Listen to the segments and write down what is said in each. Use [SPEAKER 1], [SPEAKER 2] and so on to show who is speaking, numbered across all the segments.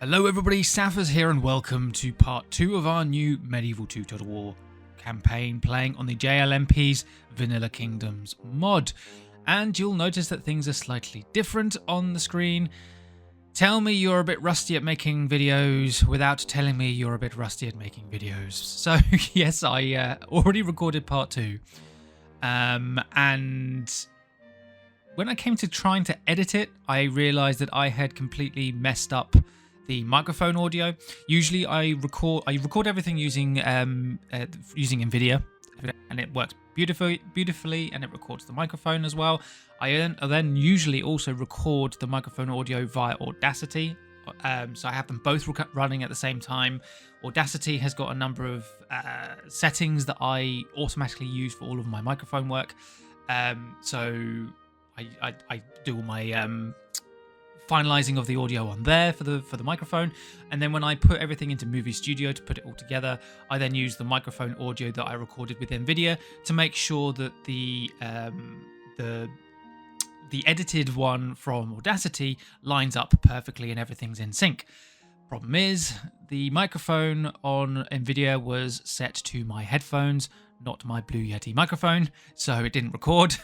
[SPEAKER 1] Hello everybody, Saffers here and welcome to part 2 of our new Medieval 2 Total War campaign playing on the JLMP's Vanilla Kingdoms mod. And you'll notice that things are slightly different on the screen. Tell me you're a bit rusty at making videos without telling me you're a bit rusty at making videos. So yes, I already recorded part 2. And when I came to trying to edit it, I realized that I had completely messed up the microphone audio. Usually I record everything using NVIDIA, and it works beautifully, and it records the microphone as well. I then usually also record the microphone audio via Audacity, so I have them both running at the same time. Audacity has got a number of settings that I automatically use for all of my microphone work, so I do all my finalizing of the audio on there for the microphone, and then when I put everything into Movie Studio to put it all together, I then use the microphone audio that I recorded with NVIDIA to make sure that the edited one from Audacity lines up perfectly and everything's in sync. Problem is, the microphone on NVIDIA was set to my headphones, not my Blue Yeti microphone, so it didn't record.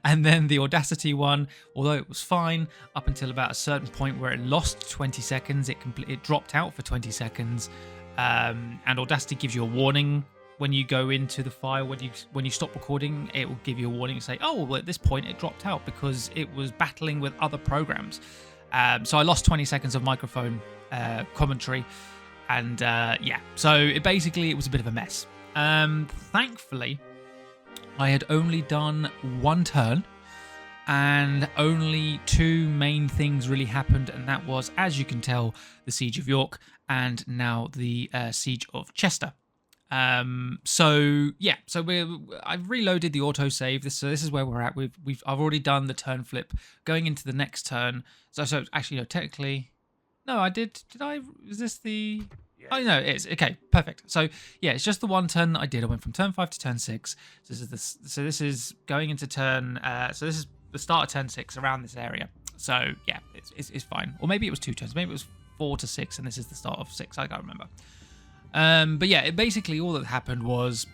[SPEAKER 1] And then the Audacity one, although it was fine up until about a certain point where it lost 20 seconds, it dropped out for 20 seconds, and Audacity gives you a warning when you go into the file. When you stop recording, it will give you a warning and say, oh, well, at this point it dropped out because it was battling with other programs. So I lost 20 seconds of microphone commentary, and yeah, so it was a bit of a mess. Thankfully, I had only done one turn, and only two main things really happened, and that was, as you can tell, the Siege of York and now the Siege of Chester. So I've reloaded the autosave. So this is where we're at. I've already done the turn flip, going into the next turn. So actually, no, technically, no, I did. Did I? Is this the? Oh, no, it is. Okay, perfect. So, yeah, it's just the one turn that I did. I went from turn 5 to turn 6. So this is going into turn... so this is the start of turn 6 around this area. So, yeah, it's fine. Or maybe it was 2 turns. Maybe it was 4 to 6, and this is the start of 6. I can't remember. But, yeah, basically all that happened was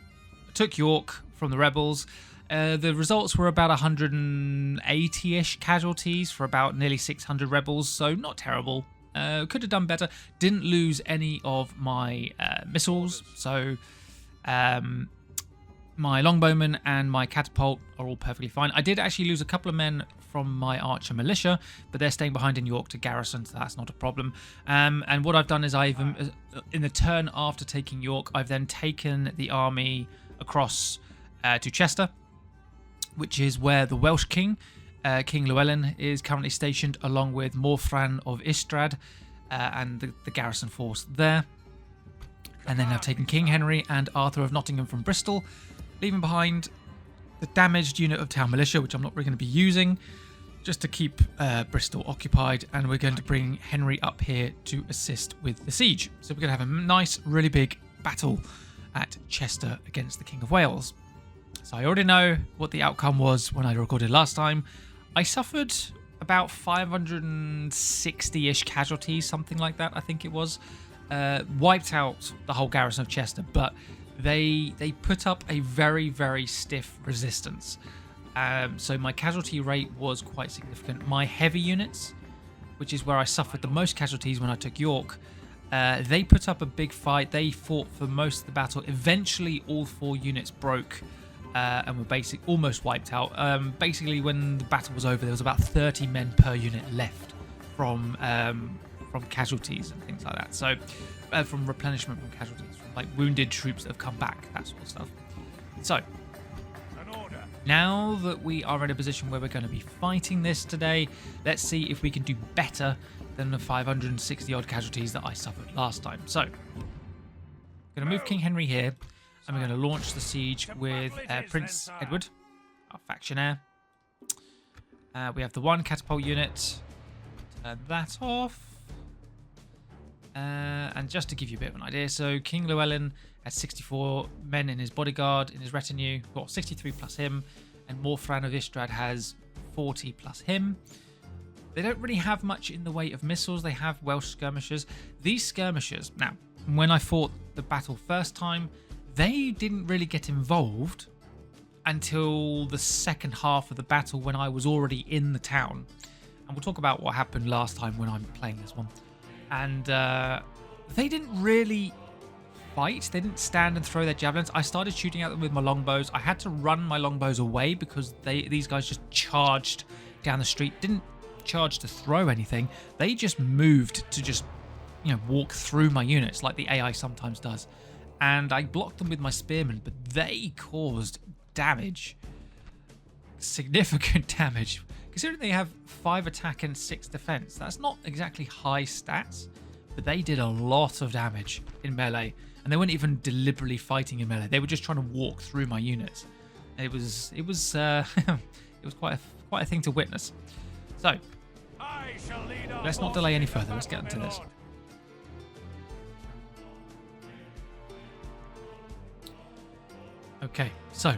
[SPEAKER 1] I took York from the rebels. The results were about 180-ish casualties for about nearly 600 rebels, so not terrible. Could have done better. Didn't lose any of my missiles, so my longbowman and my catapult are all perfectly fine. I did actually lose a couple of men from my archer militia, but they're staying behind in York to garrison, so that's not a problem. And what I've done is in the turn after taking York, I've then taken the army across to Chester, which is where the Welsh king, King Llewellyn, is currently stationed, along with Morfran of Istrad and the garrison force there. And then I've taken King Henry and Arthur of Nottingham from Bristol, leaving behind the damaged unit of town militia, which I'm not really going to be using, just to keep Bristol occupied. And we're going to bring Henry up here to assist with the siege. So we're going to have a nice, really big battle at Chester against the King of Wales. So I already know what the outcome was when I recorded last time. I suffered about 560-ish casualties, something like that, I think it was. Wiped out the whole garrison of Chester, but they put up a very, very stiff resistance. So my casualty rate was quite significant. My heavy units, which is where I suffered the most casualties when I took York, they put up a big fight. They fought for most of the battle. Eventually, all 4 units broke and were almost wiped out. Basically, when the battle was over, there was about 30 men per unit left from casualties and things like that. So, from replenishment from casualties, from like wounded troops that have come back, that sort of stuff. So, now that we are in a position where we're going to be fighting this today, let's see if we can do better than the 560 odd casualties that I suffered last time. So, I'm going to move King Henry here. And we're going to launch the siege with Prince Edward, our factionaire. We have the 1 catapult unit. Turn that off. And just to give you a bit of an idea, so King Llewellyn had 64 men in his bodyguard, in his retinue. Well, 63 plus him. And Morfran of Istrad has 40 plus him. They don't really have much in the way of missiles. They have Welsh skirmishers. These skirmishers, now, when I fought the battle first time, they didn't really get involved until the second half of the battle when I was already in the town. And we'll talk about what happened last time when I'm playing this one. And they didn't really fight. They didn't stand and throw their javelins. I started shooting at them with my longbows. I had to run my longbows away because these guys just charged down the street. Didn't charge to throw anything. They just moved to just, walk through my units like the AI sometimes does. And I blocked them with my spearmen, but they caused damage. Significant damage. Considering they have 5 attack and 6 defense, that's not exactly high stats, but they did a lot of damage in melee. And they weren't even deliberately fighting in melee. They were just trying to walk through my units. And it was it was quite a thing to witness. So let's not delay any further. Let's get into this. Okay, so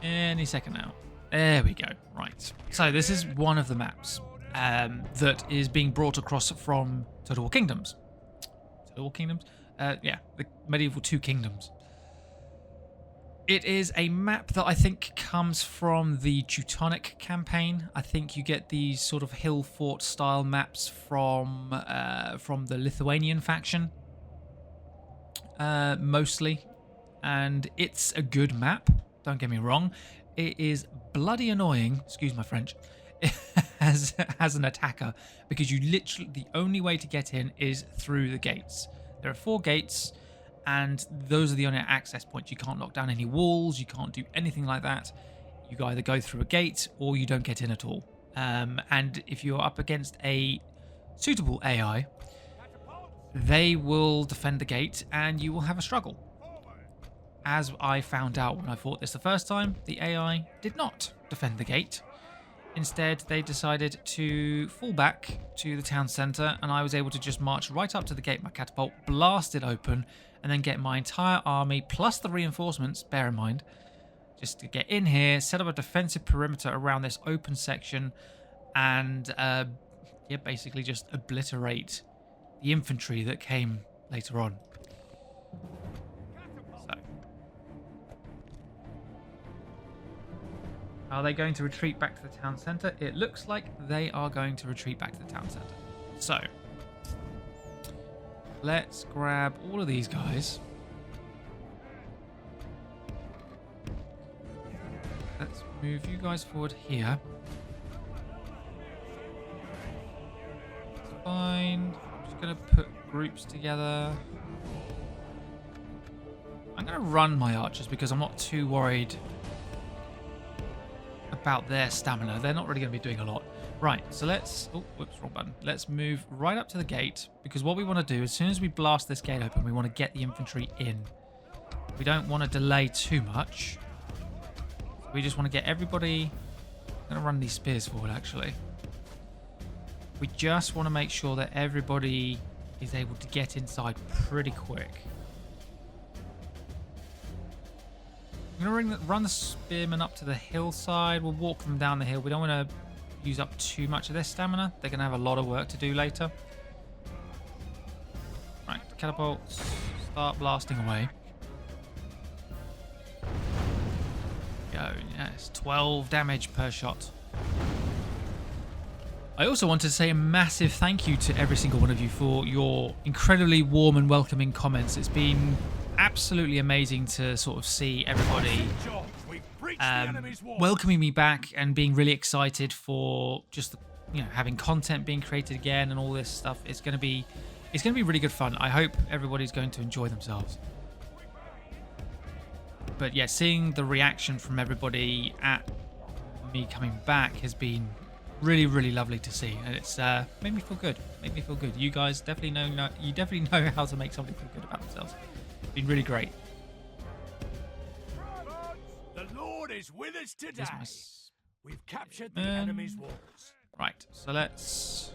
[SPEAKER 1] any second now. There we go. Right. So this is one of the maps that is being brought across from Total War Kingdoms. Total War Kingdoms? Yeah, the Medieval 2 Kingdoms. It is a map that I think comes from the Teutonic campaign. I think you get these sort of hill fort style maps from the Lithuanian faction, mostly. And it's a good map, don't get me wrong. It is bloody annoying, excuse my French, as an attacker, because you literally, the only way to get in is through the gates. There are 4 gates, and those are the only access points. You can't knock down any walls, you can't do anything like that. You either go through a gate or you don't get in at all. And if you're up against a suitable AI, they will defend the gate and you will have a struggle. As I found out when I fought this the first time, the AI did not defend the gate. Instead, they decided to fall back to the town centre, and I was able to just march right up to the gate, my catapult, blast it open, and then get my entire army, plus the reinforcements, bear in mind, just to get in here, set up a defensive perimeter around this open section, and basically just obliterate the infantry that came later on. Are they going to retreat back to the town centre? It looks like they are going to retreat back to the town centre. So, let's grab all of these guys. Let's move you guys forward here. That's fine. I'm just going to put groups together. I'm going to run my archers because I'm not too worried about their stamina. They're not really going to be doing a lot. Right, so let's... Oh, whoops, wrong button. Let's move right up to the gate, because what we want to do, as soon as we blast this gate open, we want to get the infantry in. We don't want to delay too much. We just want to get everybody... I'm going to run these spears forward, actually. We just want to make sure that everybody is able to get inside pretty quick. I'm going to run the spearmen up to the hillside. We'll walk them down the hill. We don't want to use up too much of their stamina. They're going to have a lot of work to do later. Right, catapults, start blasting away. Go, yes, 12 damage per shot. I also wanted to say a massive thank you to every single one of you for your incredibly warm and welcoming comments. It's been absolutely amazing to sort of see everybody welcoming me back and being really excited for just having content being created again and all this stuff. It's going to be really good fun. I hope everybody's going to enjoy themselves. But yeah, seeing the reaction from everybody at me coming back has been really, really lovely to see, and it's made me feel good. You guys definitely know. You definitely know how to make somebody feel good about themselves. Been really great.
[SPEAKER 2] The Lord is with us today. We've captured the enemy's walls.
[SPEAKER 1] Right, so let's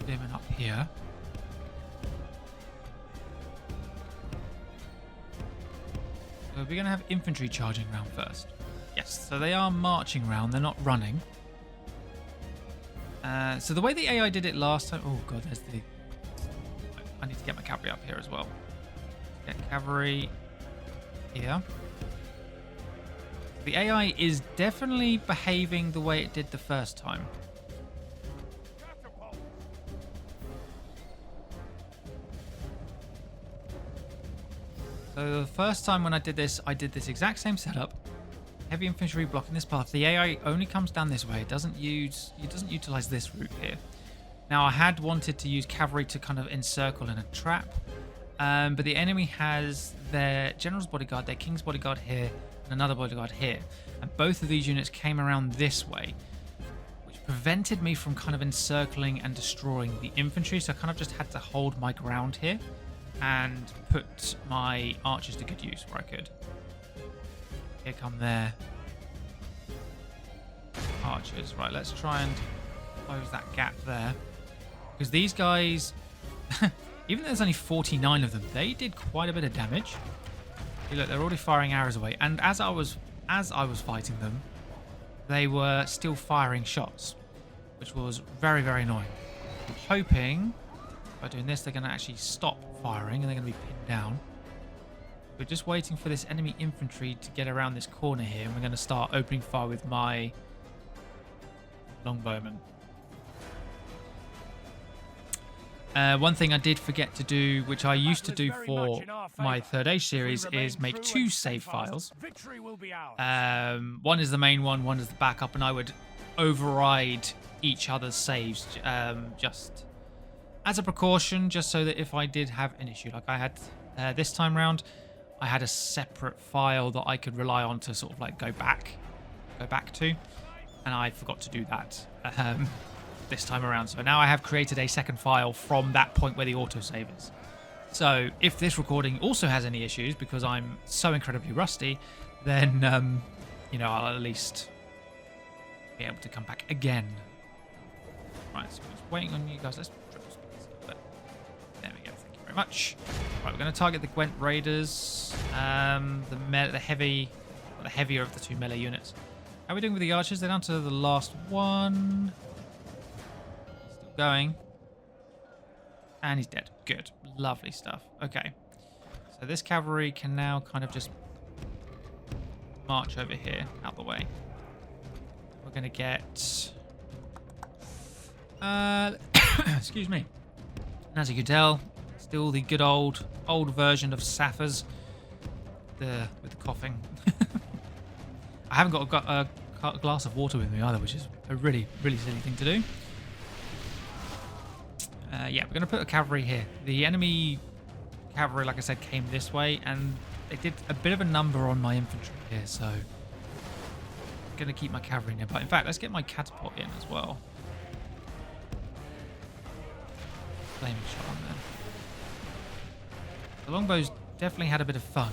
[SPEAKER 1] get him up here. So we're going to have infantry charging around first. Yes, so they are marching around. They're not running. So the way the AI did it last time... Oh, God, there's the... I need to get my cavalry up here as well. Get cavalry here. The AI is definitely behaving the way it did the first time. So the first time when I did this exact same setup. Heavy infantry blocking this path. The AI only comes down this way. It doesn't utilize this route here. Now I had wanted to use cavalry to kind of encircle in a trap, but the enemy has their general's bodyguard, their king's bodyguard here, and another bodyguard here, and both of these units came around this way, which prevented me from kind of encircling and destroying the infantry. So I kind of just had to hold my ground here and put my archers to good use where I could. Here come their archers. Right, let's try and close that gap there. Because these guys, even though there's only 49 of them, they did quite a bit of damage. See, look, they're already firing arrows away. And as I was fighting them, they were still firing shots, which was very, very annoying. I'm hoping by doing this, they're going to actually stop firing and they're going to be pinned down. We're just waiting for this enemy infantry to get around this corner here, and we're going to start opening fire with my longbowmen. One thing I did forget to do, which I used to do for my Third Age series, is make 2 save files. One is the main one is the backup, and I would override each other's saves just as a precaution, just so that if I did have an issue, like I had this time round, I had a separate file that I could rely on to sort of like go back to, and I forgot to do that this time around. So now I have created a second file from that point where the autosave is. So if this recording also has any issues because I'm so incredibly rusty, then you know, I'll at least be able to come back again. Right, so I'm just waiting on you guys. Let's triple speed this a little bit. There we go. Thank you very much. Right, we're going to target the Gwent Raiders, the heavier of the 2 melee units. How are we doing with the archers? They're down to the last one. Still going. And he's dead. Good. Lovely stuff. Okay. So this cavalry can now kind of just march over here, out the way. We're going to get... excuse me. And as you can tell, still the good old version of Sappers. With the coughing. I haven't got a glass of water with me either, which is a really, really silly thing to do. Yeah, we're going to put a cavalry here. The enemy cavalry, like I said, came this way, and they did a bit of a number on my infantry here, so I'm going to keep my cavalry nearby. In fact, let's get my catapult in as well. Flaming shot on there. The longbows definitely had a bit of fun.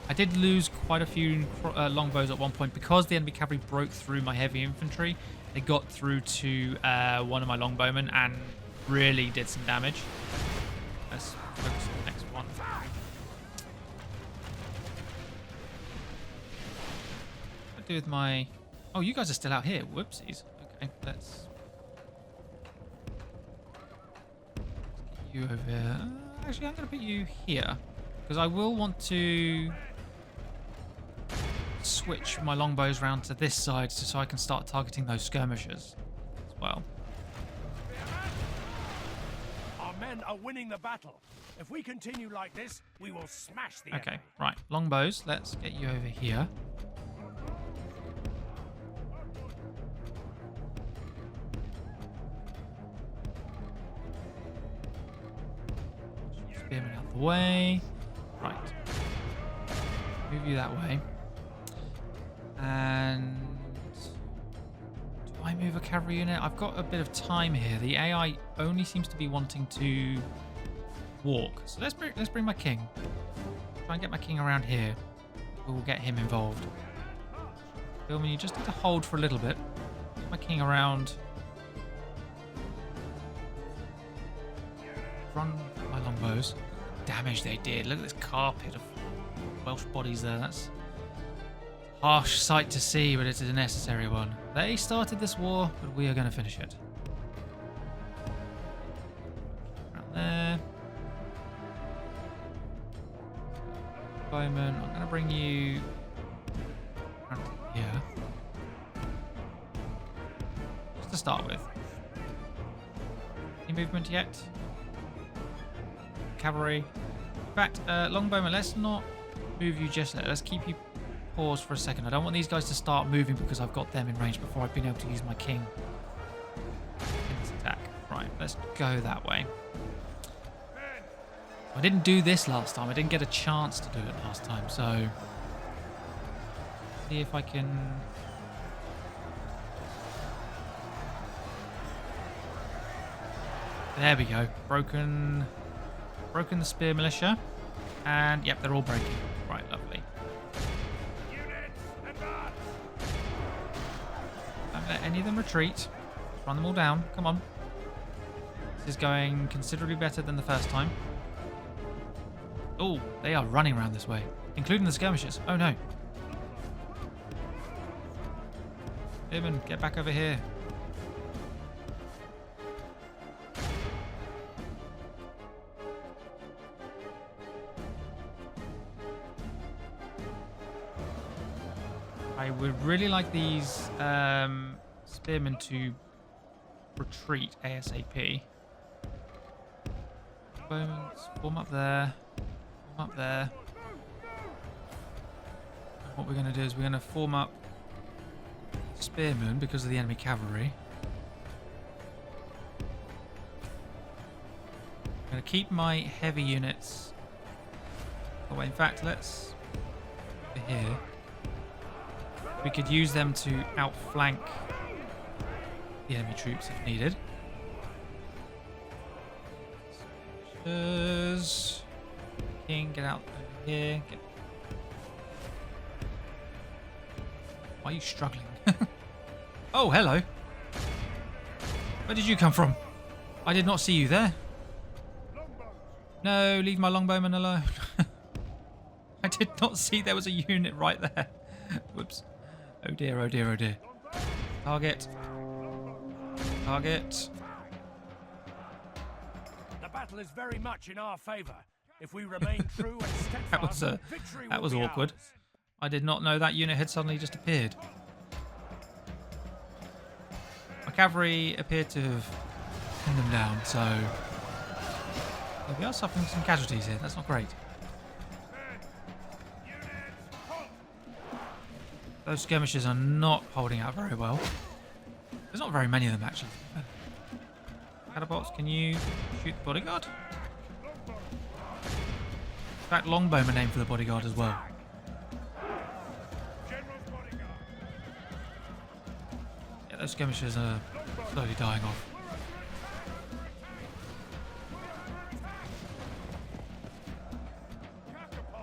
[SPEAKER 1] I did lose quite a few longbows at one point because the enemy cavalry broke through my heavy infantry. They got through to one of my longbowmen and really did some damage. Let's focus on the next one. What do I do with my... Oh, you guys are still out here. Whoopsies. Okay, let's get you over here. Actually, I'm going to put you here because I will want to switch my longbows round to this side so I can start targeting those skirmishers as well.
[SPEAKER 2] Our men are winning the battle. If we continue like this, we will smash the
[SPEAKER 1] Okay,
[SPEAKER 2] enemy.
[SPEAKER 1] right. Longbows, let's get you over here. Spearmen out the way. Right. Move you that way. And do I move a cavalry unit? I've got a bit of time here. The AI only seems to be wanting to walk. So let's bring my king. Try and get my king around here. We'll get him involved. Filming, you just need to hold for a little bit. Get my king around. Run my longbows. Damage they did. Look at this carpet of Welsh bodies there. That's harsh sight to see, but it's a necessary one. They started this war, but we are going to finish it. Around there. Bowman, I'm going to bring you around here. Just to start with. Any movement yet? Cavalry. In fact, Longbowman, let's not move you just yet. Let's keep you paused for a second. I don't want these guys to start moving because I've got them in range before I've been able to use my king in this attack. Right, let's go that way. I didn't do this last time. I didn't get a chance to do it last time, so see if I can. There we go. Broken the spear militia, and yep, they're all breaking. Right, lovely. Don't let any of them retreat. Just run them all down. Come on. This is going considerably better than the first time. Oh, they are running around this way, including the skirmishers. Oh no. Eamon, get back over here. I would really like these spearmen to retreat ASAP. Bowman's form up there. Form up there. And what we're going to do is we're going to form up spearmen because of the enemy cavalry. I'm going to keep my heavy units away. In fact, let's over here. We could use them to outflank the enemy troops if needed. King, get out over here. Why are you struggling? Oh, hello. Where did you come from? I did not see you there. No, leave my longbowman alone. I did not see there was a unit right there. Whoops. Oh dear, oh dear, oh dear. Target. Target.
[SPEAKER 2] The battle is very much in our favour. If we remain true and steadfast, victory
[SPEAKER 1] that
[SPEAKER 2] will
[SPEAKER 1] was
[SPEAKER 2] be
[SPEAKER 1] awkward.
[SPEAKER 2] ours.
[SPEAKER 1] I did not know that unit had suddenly just appeared. My cavalry appear to have pinned them down, so we are suffering some casualties here. That's not great. Those skirmishers are not holding out very well. There's not very many of them, actually. Catapults, can you shoot the bodyguard? In fact, longbowman aim for the bodyguard as well. Yeah, those skirmishers are slowly dying off.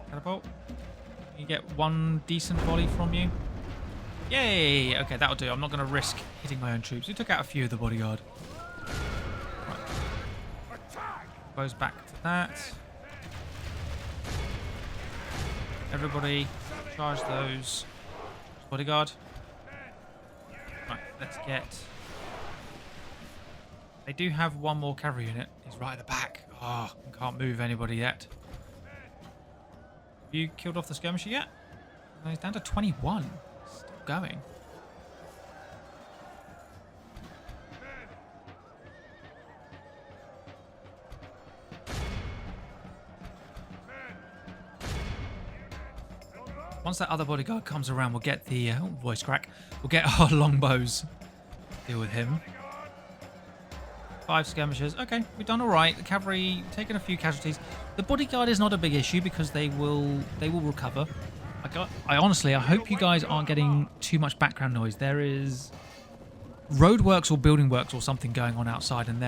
[SPEAKER 1] Catapult. Can you get one decent volley from you? Yay! Okay, that'll do. I'm not going to risk hitting my own troops. We took out a few of the bodyguard. Right. Goes back to that. Everybody, charge those. Bodyguard. Right, let's get... They do have one more cavalry unit. He's right at the back. Oh, can't move anybody yet. Have you killed off the skirmisher yet? No, he's down to 21. Still going. Once that other bodyguard comes around, we'll get the voice crack. We'll get our longbows. Deal with him. 5 skirmishers. Okay, we've done all right. The cavalry taking a few casualties. The bodyguard is not a big issue because they will recover. I honestly, I hope you guys aren't getting too much background noise. There is roadworks or building works or something going on outside, and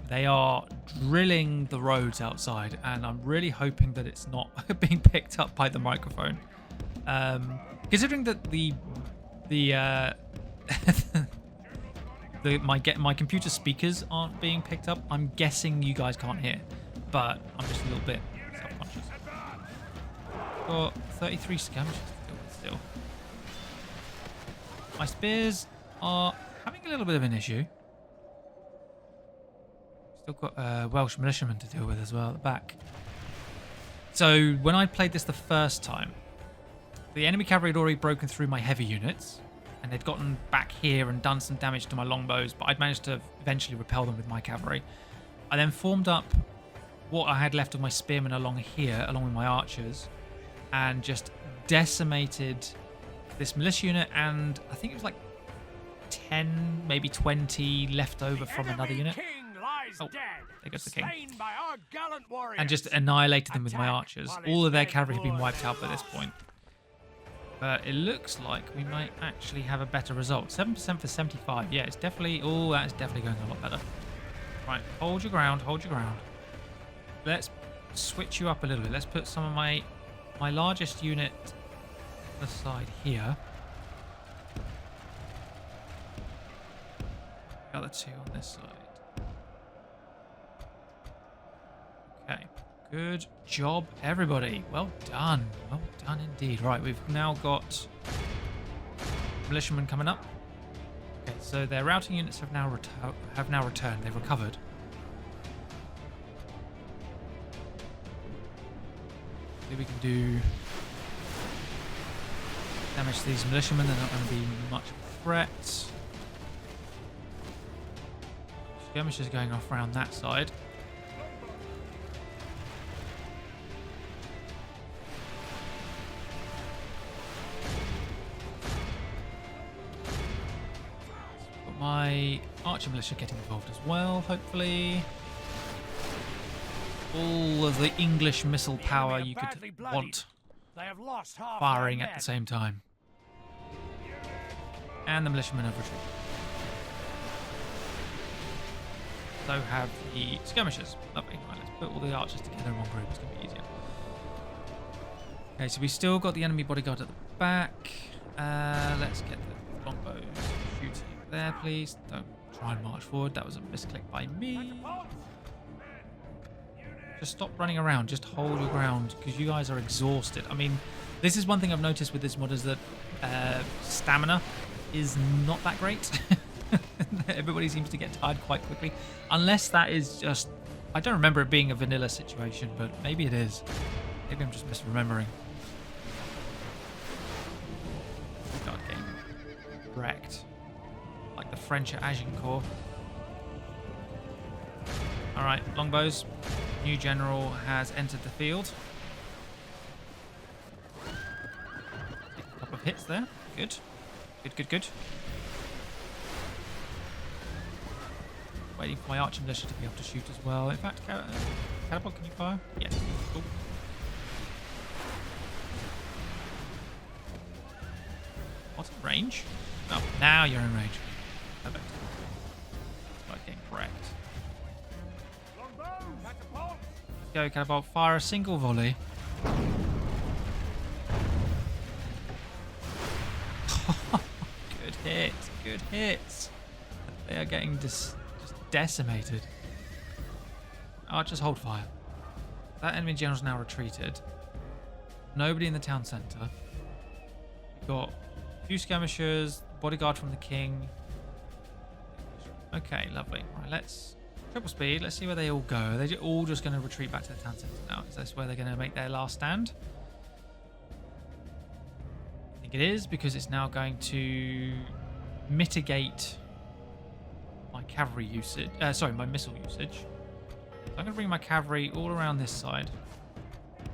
[SPEAKER 1] they are drilling the roads outside, and I'm really hoping that it's not being picked up by the microphone. Considering that my computer speakers aren't being picked up, I'm guessing you guys can't hear, but I'm just a little bit self-conscious. Got 33 skirmishers to deal with still. My spears are having a little bit of an issue. Still got Welsh militiamen to deal with as well at the back. So when I played this the first time, the enemy cavalry had already broken through my heavy units, and they'd gotten back here and done some damage to my longbows, but I'd managed to eventually repel them with my cavalry. I then formed up what I had left of my spearmen along here, along with my archers, and just decimated this militia unit, and I think it was like 10, maybe 20 left over from another unit. Oh, there goes the king. And just annihilated them with my archers. All of their cavalry had been wiped out by this point. But it looks like we might actually have a better result. 7% for 75. Yeah, it's definitely... Oh, that is definitely going a lot better. Right, hold your ground, hold your ground. Let's switch you up a little bit. Let's put some of my largest unit aside here. The other two on this side. Okay, good job, everybody. Well done indeed. Right, we've now got militiamen coming up. Okay, so their routing units have now returned. They've recovered. See if we can do damage to these militiamen. They're not going to be much of a threat. Skirmishers going off around that side. My archer militia getting involved as well, hopefully. All of the English missile power you could want firing at the same time. And the militiamen have retreated. So have the skirmishers. Lovely. Right, let's put all the archers together in one group. It's going to be easier. Okay, so we still got the enemy bodyguard at the back. Let's get the longbows shooting there, please. Don't try and march forward. That was a misclick by me. Just stop running around. Just hold your ground because you guys are exhausted. I mean, this is one thing I've noticed with this mod is that stamina is not that great. Everybody seems to get tired quite quickly. Unless that is just... I don't remember it being a vanilla situation, but maybe it is. Maybe I'm just misremembering. God, getting wrecked. Like the French at Agincourt. Alright, longbows. New general has entered the field. A couple of hits there. Good. Good. Waiting for my archer militia to be able to shoot as well. In fact, catapult, can you fire? Yes. Cool. What's in range? Oh, now you're in range. Perfect. Start getting wrecked. Let's go, catapult. Fire a single volley. Good hits. They are getting just decimated. Archers hold fire. That enemy general's now retreated. Nobody in the town centre. We've got a few skirmishers, bodyguard from the king. Okay, lovely. Right, let's triple speed. Let's see where they all go. Are they all just going to retreat back to the town centre now? Is this where they're going to make their last stand? I think it is, because it's now going to mitigate my cavalry usage. My missile usage. So I'm going to bring my cavalry all around this side.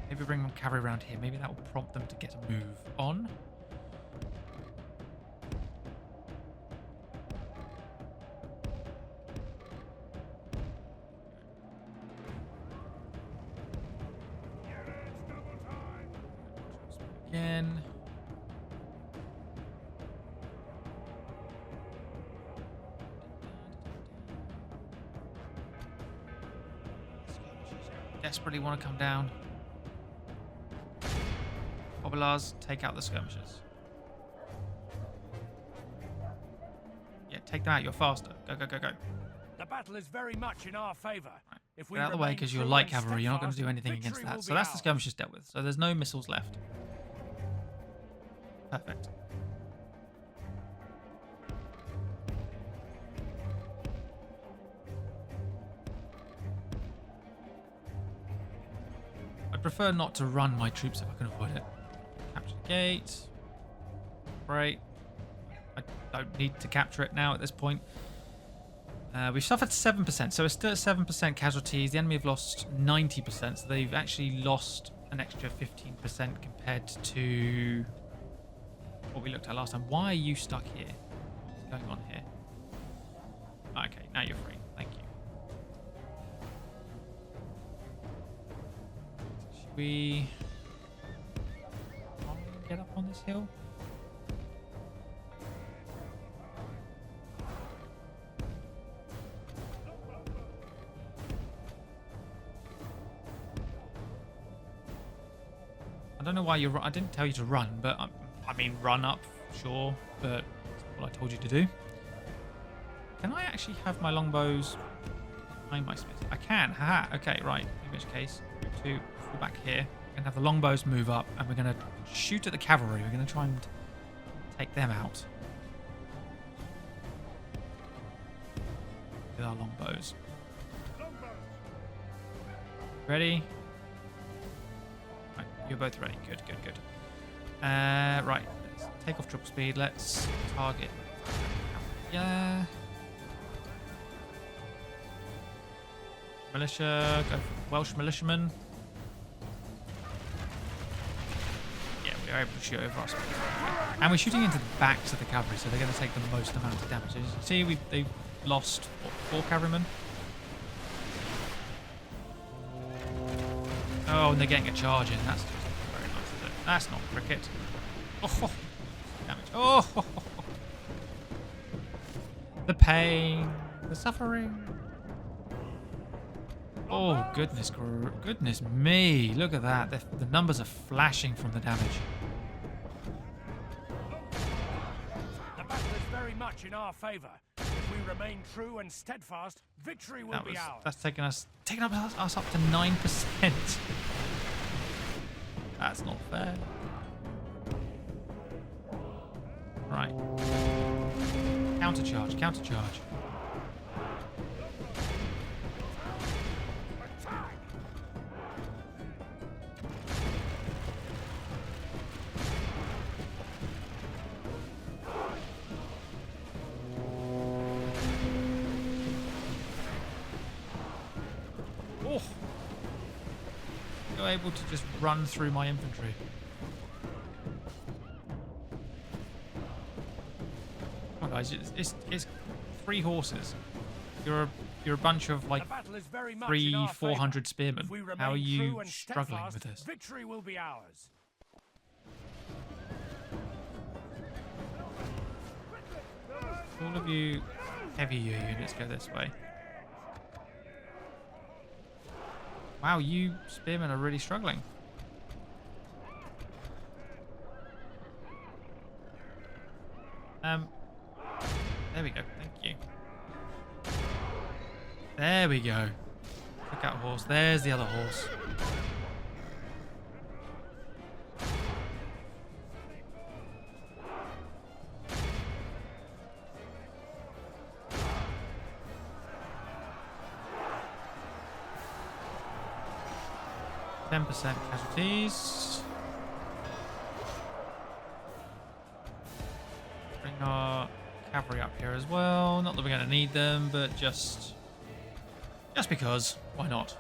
[SPEAKER 1] Maybe bring my cavalry around here. Maybe that will prompt them to get a move on. Again. Desperately want to come down. Bobilars, take out the skirmishers. Yeah, take them out. You're faster. Go.
[SPEAKER 2] The battle is very much in our favour.
[SPEAKER 1] Right. Get out of the way because you're light cavalry. You're not going to do anything against that. So that's the skirmishers dealt with. So there's no missiles left. Perfect. prefer not to run my troops if I can avoid it. Capture the gate. Great. I don't need to capture it now at this point. We've suffered 7%, so it's still at 7% casualties. The enemy have lost 90%, so they've actually lost an extra 15% compared to what we looked at last time. Why are you stuck here? What's going on here? Okay, now you're free. Thank you. Should we get up on this hill? I don't know why you're. I didn't tell you to run, but I mean run up, sure, but that's not what I told you to do. Can I actually have my longbows behind my smith? I can. Haha. Okay, right. In which case, to fall back here. We're gonna have the longbows move up, and we're gonna shoot at the cavalry. We're gonna try and take them out with our longbows. Ready? You're both ready. Good, good, good. Right. Let's take off triple speed. Let's target. Yeah. Militia. Go for Welsh militiamen. Yeah, we are able to shoot over our speed. And we're shooting into the backs of the cavalry, so they're going to take the most amount of damage. As you can see, they've lost, what, 4 cavalrymen? Oh, and they're getting a charge in. That's just very nice, is it? That's not cricket. Oh, damage. Oh, the pain, the suffering. Oh, goodness me. Look at that. The numbers are flashing from the damage.
[SPEAKER 2] The battle is very much in our favor. If we remain true and steadfast, victory will be ours.
[SPEAKER 1] That's taking us up to 9%. That's not fair. Right. Countercharge, countercharge. Oh. You're able to just run through my infantry. Come on, guys, it's 3 horses. You're a bunch of like 300-400 spearmen. How are you struggling with this?
[SPEAKER 2] Victory will be ours.
[SPEAKER 1] All of you heavier units go this way. Wow, you spearmen are really struggling. There we go. Thank you. There we go. Look out, horse. There's the other horse. %, casualties. Bring our cavalry up here as well. Not that we're going to need them, but just because. Why not?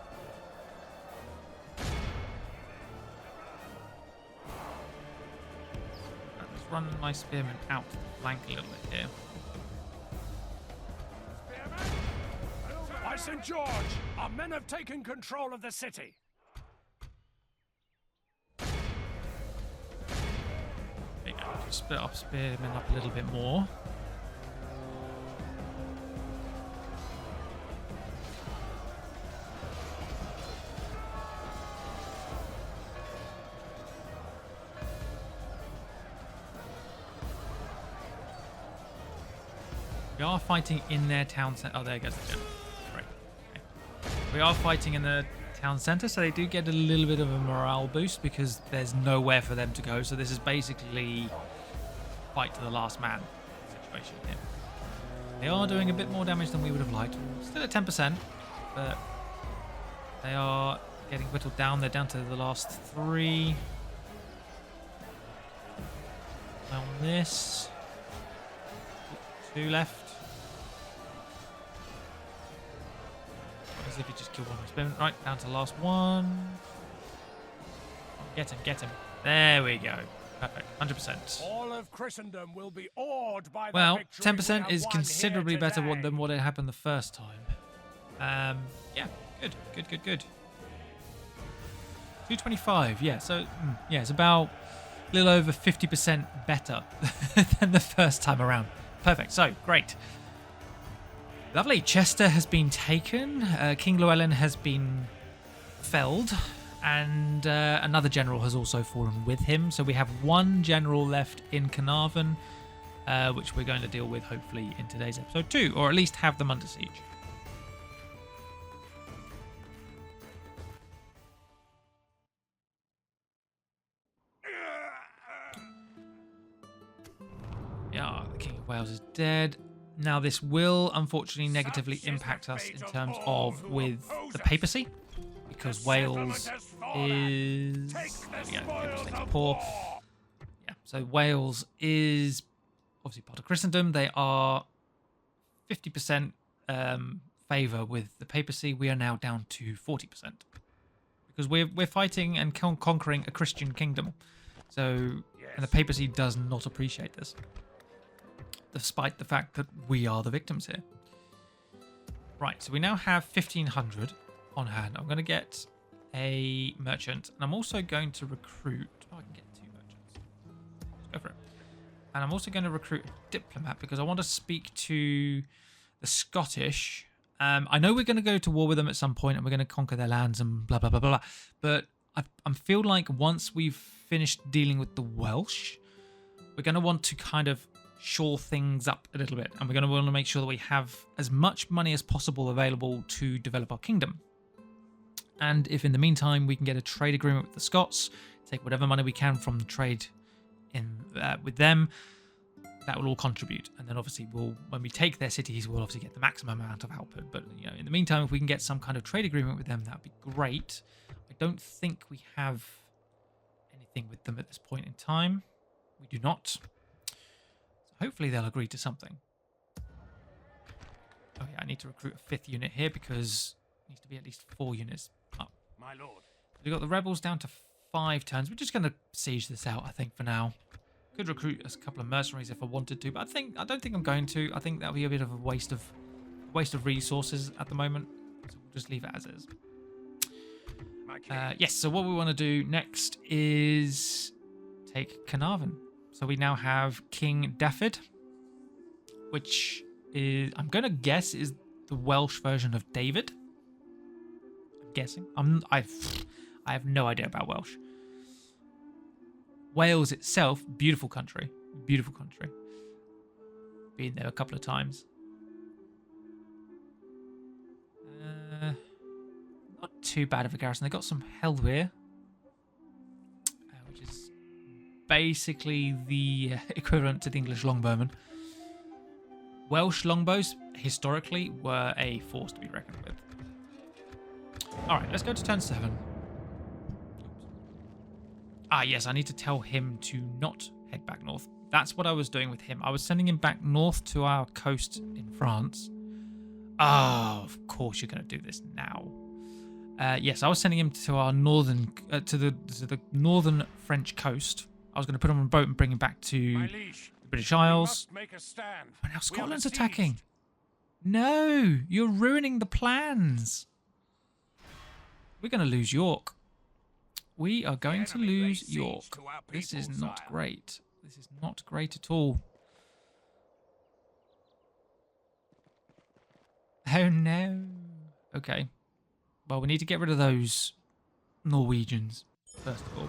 [SPEAKER 1] Let's run my spearmen out the flank a little bit here.
[SPEAKER 2] By St. George, our men have taken control of the city.
[SPEAKER 1] Split up spearmen up a little bit more. We are fighting in their town center. Oh, there goes the general. Right. Okay. We are fighting in the town center, so they do get a little bit of a morale boost because there's nowhere for them to go. So this is basically fight to the last man situation here. They are doing a bit more damage than we would have liked. Still at 10%, but they are getting whittled down. They're down to the last 3. On this. 2 left. As if you just kill one experiment. Right, down to the last 1. Get him, get him. There we go. Perfect. 100%.
[SPEAKER 2] All of Christendom will be awed by
[SPEAKER 1] Well,
[SPEAKER 2] the victory
[SPEAKER 1] 10%
[SPEAKER 2] we
[SPEAKER 1] is
[SPEAKER 2] have won
[SPEAKER 1] considerably
[SPEAKER 2] here
[SPEAKER 1] better
[SPEAKER 2] today.
[SPEAKER 1] than what had happened the first time. Yeah, good. 225, yeah. So, yeah, it's about a little over 50% better than the first time around. Perfect. So, great. Lovely. Chester has been taken. King Llewellyn has been felled. And another general has also fallen with him. So we have 1 general left in Carnarvon, which we're going to deal with hopefully in today's episode too, or at least have them under siege. Yeah, the King of Wales is dead. Now this will unfortunately negatively impact us in terms of with the papacy. Because Wales is poor. Yeah, so Wales is obviously part of Christendom. They are 50% favour with the papacy. We are now down to 40% because we're fighting and conquering a Christian kingdom. So and the papacy does not appreciate this, despite the fact that we are the victims here. Right, so we now have 1,500. On hand. I'm going to get a merchant, and I'm also going to recruit. Oh, I can get 2 merchants. Let's go for it. And I'm also going to recruit a diplomat because I want to speak to the Scottish. I know we're going to go to war with them at some point, and we're going to conquer their lands and blah blah blah blah. But I feel like once we've finished dealing with the Welsh, we're going to want to kind of shore things up a little bit, and we're going to want to make sure that we have as much money as possible available to develop our kingdom. And if in the meantime we can get a trade agreement with the Scots, take whatever money we can from the trade in with them, that will all contribute. And then obviously when we take their cities, we'll obviously get the maximum amount of output. But in the meantime, if we can get some kind of trade agreement with them, that would be great. I don't think we have anything with them at this point in time. We do not. So hopefully they'll agree to something. Oh yeah, I need to recruit a 5th unit here because it needs to be at least 4 units up.
[SPEAKER 2] My lord.
[SPEAKER 1] We've got the rebels down to 5 turns. We're just going to siege this out, I think, for now. Could recruit a couple of mercenaries if I wanted to, but I don't think I'm going to. I think that would be a bit of a waste of resources at the moment. So we'll just leave it as is. Yes, so what we want to do next is take Carnarvon. So we now have King Dafydd, which is, I'm going to guess, is the Welsh version of David. I'm guessing. I have no idea about Welsh. Wales itself, beautiful country. Beautiful country. Been there a couple of times. Not too bad of a garrison. They got some Helwyr, which is basically the equivalent to the English longbowmen. Welsh longbows, historically, were a force to be reckoned with. Alright, let's go to turn 7. Ah, yes, I need to tell him to not head back north. That's what I was doing with him. I was sending him back north to our coast in France. Oh, of course you're going to do this now. Yes, I was sending him to our northern, to the northern French coast. I was going to put him on a boat and bring him back to the British Isles. Oh, now Scotland's attacking. No, you're ruining the plans. We're going to lose York. We are going to lose York. This is not great. This is not great at all. Oh no. Okay. Well, we need to get rid of those Norwegians, first of all.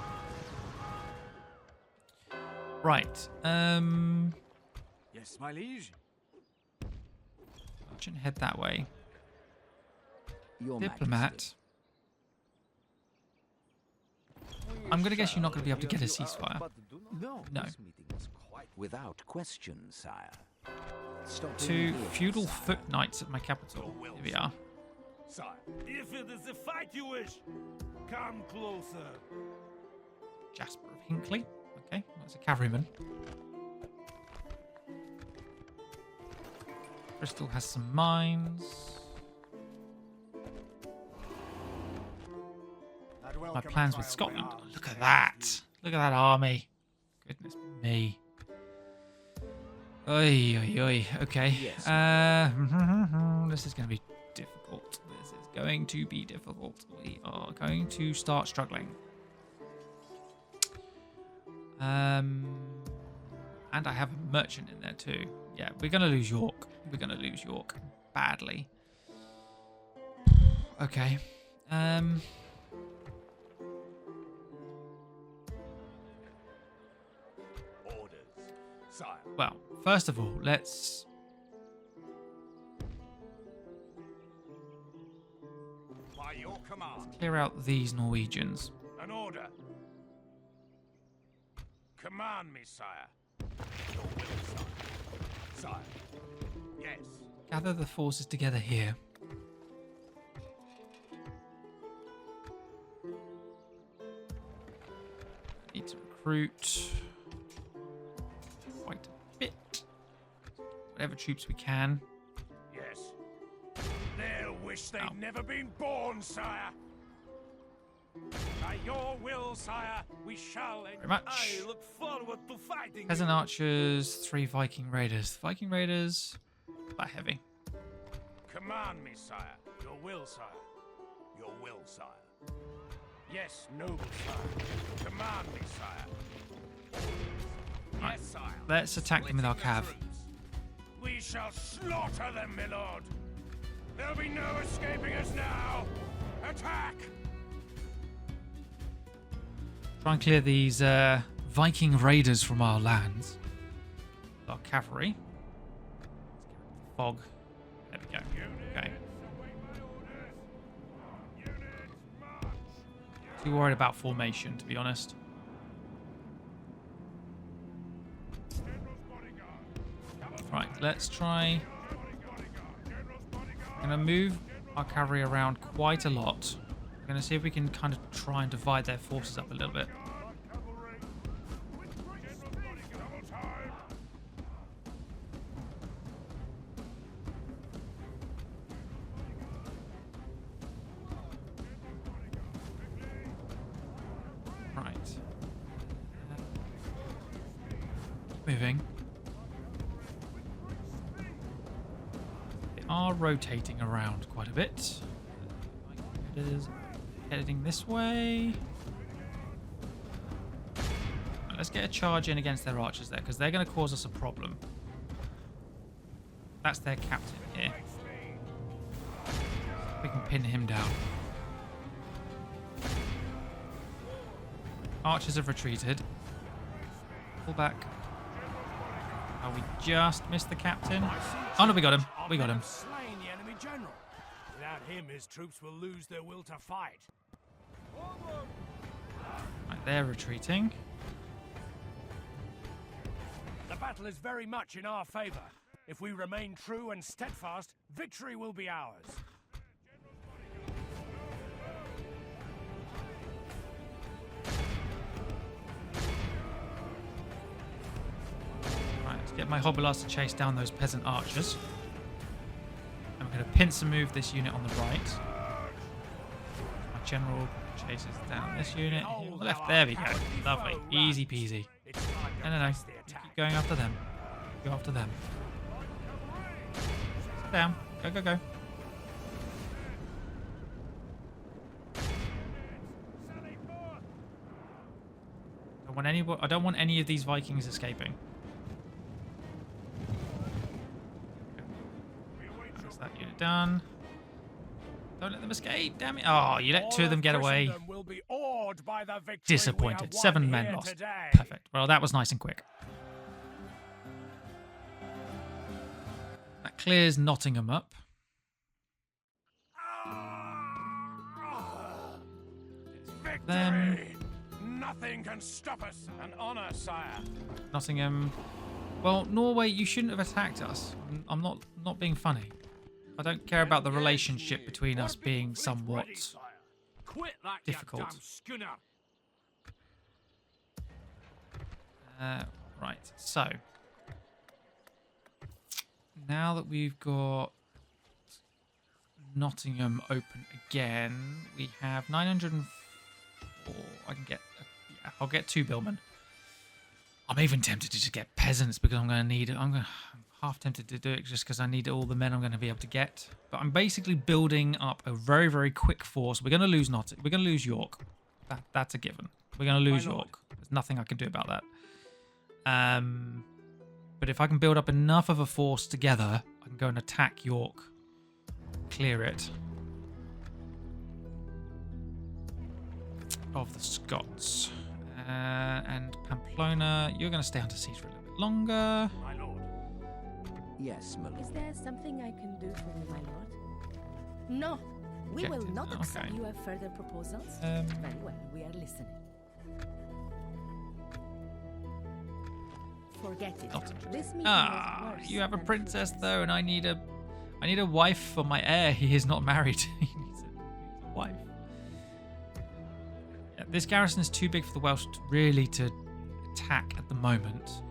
[SPEAKER 1] Right.
[SPEAKER 2] Yes, my liege.
[SPEAKER 1] Merchant, head that way.
[SPEAKER 3] Your
[SPEAKER 1] Diplomat.
[SPEAKER 3] Majesty.
[SPEAKER 1] I'm going to guess you're not going to be able to get a ceasefire.
[SPEAKER 3] No.
[SPEAKER 1] No.
[SPEAKER 3] This meeting was quite without question, sire. Stopping
[SPEAKER 1] 2
[SPEAKER 3] here,
[SPEAKER 1] feudal
[SPEAKER 3] sire.
[SPEAKER 1] foot knights at my capital. Here we are.
[SPEAKER 2] Sire, if it is the fight you wish, come closer.
[SPEAKER 1] Jasper of Hinkley. Okay, that's a cavalryman. Bristol has some mines. My plans with Scotland. Look at that. Look at that army. Goodness me. Oi, oi, oi. Okay.
[SPEAKER 3] Yes.
[SPEAKER 1] This is going to be difficult. This is going to be difficult. We are going to start struggling. And I have a merchant in there too. Yeah, we're going to lose York. We're going to lose York badly. Okay.
[SPEAKER 2] Orders, sire.
[SPEAKER 1] Well, first of all, let's...
[SPEAKER 2] By your command.
[SPEAKER 1] clear out these Norwegians.
[SPEAKER 2] An order. Command me, sire. Your will, sire. Sire. Yes.
[SPEAKER 1] Gather the forces together here. Need to recruit quite a bit. Whatever troops we can.
[SPEAKER 2] Yes. They'll wish they'd
[SPEAKER 1] Ow.
[SPEAKER 2] never been born, sire. By your will, sire, we shall.
[SPEAKER 1] Very much.
[SPEAKER 2] I look forward to fighting.
[SPEAKER 1] Peasant archers, 3 Viking raiders. Viking raiders, quite heavy.
[SPEAKER 2] Command me, sire. Your will, sire. Your will, sire. Yes, noble sire. Command me, sire.
[SPEAKER 1] Right.
[SPEAKER 2] Yes, sire.
[SPEAKER 1] Let's attack them with our
[SPEAKER 2] Splitting
[SPEAKER 1] cav.
[SPEAKER 2] the troops. We shall slaughter them, my lord. There'll be no escaping us now. Attack!
[SPEAKER 1] Try and clear these Viking raiders from our lands. Our cavalry. Fog. There we go. Okay. Too worried about formation, to be honest. Right, let's try. I'm going to move our cavalry around quite a lot. We're going to see if we can kind of try and divide their forces up a little bit. Right. Moving. They are rotating around quite a bit. It is heading this way. Right, let's get a charge in against their archers there, because they're going to cause us a problem. That's their captain here. We can pin him down. Archers have retreated. Pull back. Oh, we just missed the captain. Oh no, we got him. We got him.
[SPEAKER 2] Slain the enemy general. Without him, his troops will lose their will to fight.
[SPEAKER 1] Right, they're retreating.
[SPEAKER 2] The battle is very much in our favor. If we remain true and steadfast, victory will be ours.
[SPEAKER 1] Right, let's get my hobilas to chase down those peasant archers. And we're going to pincer move this unit on the right. My general chases down this unit here on the left. There we go. Lovely. Easy peasy. No. Keep going after them. Go after them. Sit down. Go. I don't want any of these Vikings escaping. That's that unit done. Don't let them escape, damn it. Oh, you let 2 of them get away. Disappointed. 7 men lost. Perfect. Well, that was nice and quick. That clears Nottingham up. Them.
[SPEAKER 2] Nothing can stop us. An honor, sire.
[SPEAKER 1] Nottingham. Well, Norway, you shouldn't have attacked us. I'm not being funny. I don't care about the relationship between us being somewhat
[SPEAKER 2] Quit that,
[SPEAKER 1] difficult.
[SPEAKER 2] you damn schooner.
[SPEAKER 1] Right, so now that we've got Nottingham open again, we have 904. I can get, yeah, I'll get 2 billmen. I'm even tempted to just get peasants because I'm going to need it. I'm half tempted to do it just because I need all the men I'm going to be able to get. But I'm basically building up a very, very quick force. We're going to lose Nottingham. We're going to lose York. That's a given. We're going to lose York. There's nothing I can do about that. But if I can build up enough of a force together, I can go and attack York, clear it of the Scots. And Pamplona, you're going to stay under siege for a little bit longer.
[SPEAKER 2] My lord.
[SPEAKER 3] Yes, my lord.
[SPEAKER 4] Is there something I can do for you, my lord? No, we will
[SPEAKER 1] Objectives,
[SPEAKER 4] not accept.
[SPEAKER 1] okay.
[SPEAKER 4] You have further proposals?
[SPEAKER 1] Um,
[SPEAKER 4] Very well, we are listening. Forget it.
[SPEAKER 1] Not
[SPEAKER 4] This meeting
[SPEAKER 1] Ah,
[SPEAKER 4] was worse
[SPEAKER 1] you have a
[SPEAKER 4] than
[SPEAKER 1] princess
[SPEAKER 4] fruitless.
[SPEAKER 1] though, and I need a wife for my heir. He is not married. He needs a wife. Yeah, this garrison is too big for the Welsh really to attack at the moment.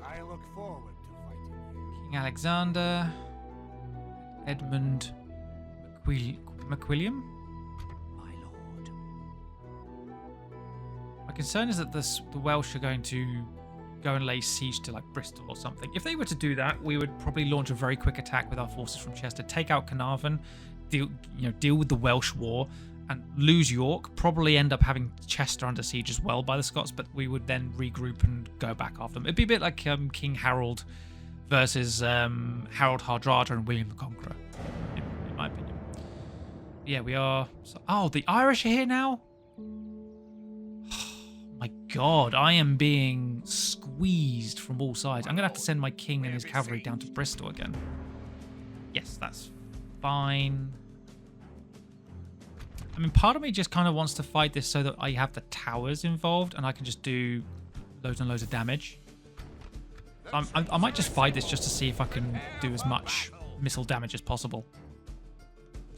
[SPEAKER 2] I look forward to fighting you.
[SPEAKER 1] King Alexander, Edmund McWilliam.
[SPEAKER 3] My lord.
[SPEAKER 1] My concern is that the Welsh are going to go and lay siege to like Bristol or something. If they were to do that, we would probably launch a very quick attack with our forces from Chester, take out Carnarvon, deal with the Welsh war, and lose York. Probably end up having Chester under siege as well by the Scots, but we would then regroup and go back after them. It'd be a bit like King Harold versus Harold Hardrada and William the Conqueror, in my opinion. Yeah, we are. Oh, the Irish are here now. My God, I am being squeezed from all sides. I'm going to have to send my king and his cavalry down to Bristol again. Yes, that's fine. I mean, part of me just kind of wants to fight this so that I have the towers involved and I can just do loads and loads of damage. I might just fight this just to see if I can do as much missile damage as possible.